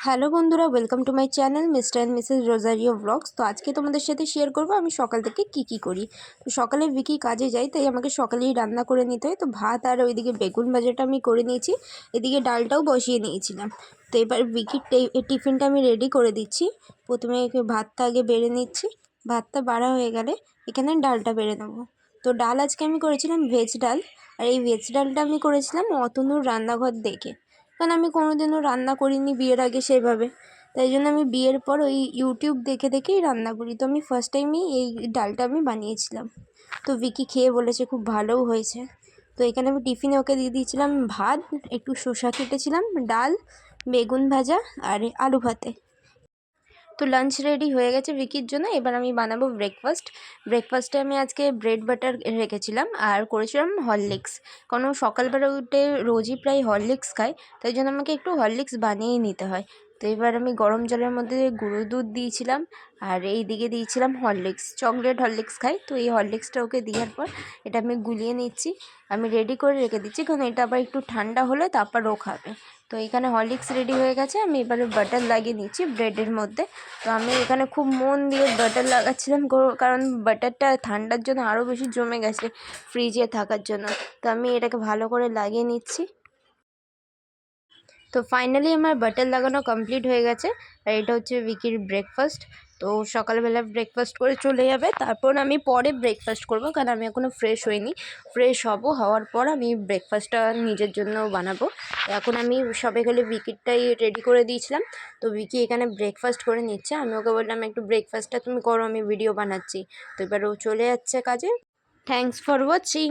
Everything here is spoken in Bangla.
হ্যালো বন্ধুরা, welcome to my channel Mr and Mrs Rosario blogs. তো আজকে তোমাদের সাথে শেয়ার করব আমি সকাল থেকে কি করি। তো সকালে ভিকি কাজে যাই, তাই আমাকে সকালেই রান্না করে নিতে হয়। তো ভাত আর ওইদিকে বেগুন ভাজাটা আমি করে নিয়েছি, এদিকে ডালটাও বসিয়ে নিয়েছিলাম। তো এবার ভিকির টিফিনটা আমি রেডি করে দিচ্ছি। প্রথমে ভাতটা আগে বেড়ে নিচ্ছি, ভাতটা বাড়া হয়ে গেলে এখানে ডালটা বেড়ে নেবো। তো ডাল আজকে আমি করেছিলাম ভেজ ডাল, আর এই ভেজ ডালটা আমি করেছিলাম অতনুর রান্নাঘর দেখে, কারণ আমি কোনোদিনও রান্না করিনি বিয়ের আগে সেভাবে। তাই জন্য আমি বিয়ের পর ওই ইউটিউব দেখে দেখেই রান্না করি। তো আমি ফার্স্ট টাইমই এই ডালটা আমি বানিয়েছিলাম। তো ভিকি খেয়ে বলেছে খুব ভালোও হয়েছে। তো এখানে আমি টিফিনে ওকে দিয়ে দিয়েছিলাম ভাত, একটু শসা কেটেছিলাম, ডাল, বেগুন ভাজা আর আলু ভাতে। তো লাঞ্চ রেডি হয়ে গেছে ভিকির জন্য। এবার আমি বানাবো ব্রেকফাস্টে আমি আজকে ব্রেড বাটার রেখেছিলাম আর করেছিলাম হরলিক্স, কারণ সকালবেলা উঠে রোজই প্রায় হরলিক্স খাই, তাই জন্য আমাকে একটু হরলিক্স বানিয়েই নিতে হয়। তো এবার আমি গরম জলের মধ্যে গুঁড়ো দুধ দিয়েছিলাম আর এই দিকে দিয়েছিলাম হরলিক্স, চকলেট হরলিক্স খাই। তো এই হরলিক্সটা ওকে দেওয়ার পর এটা আমি গুলিয়ে নিচ্ছি, আমি রেডি করে রেখে দিচ্ছি, কারণ এটা আবার একটু ঠান্ডা হলে তারপর ও খাবে। তো এখানে হরলিক্স রেডি হয়ে গেছে, আমি এবারে বাটার লাগিয়ে নিচ্ছি ব্রেডের মধ্যে। তো আমি এখানে খুব মন দিয়ে বাটার লাগাচ্ছিলাম, কারণ বাটারটা ঠান্ডার জন্য আরও বেশি জমে গেছে ফ্রিজে থাকার জন্য। তো আমি এটাকে ভালো করে লাগিয়ে নিচ্ছি। তো ফাইনালি আমার বাটার লাগানো কমপ্লিট হয়ে গেছে, আর এটা হচ্ছে ভিকির ব্রেকফাস্ট। তো সকালবেলা ব্রেকফাস্ট করে চলে যাবে, তারপর আমি পরে ব্রেকফাস্ট করব, কারণ আমি এখনও ফ্রেশ হইনি। ফ্রেশ হওয়ার পর আমি ব্রেকফাস্টটা নিজের জন্য বানাবো। এখন আমি সবে গেলে ভিকিরটাই রেডি করে দিয়েছিলাম। তো ভিকি এখানে ব্রেকফাস্ট করে নিচ্ছে, আমি ওকে বললাম একটু ব্রেকফাস্টটা তুমি করো, আমি ভিডিও বানাচ্ছি। তো এবার ও চলে যাচ্ছে কাজে। Thanks for watching.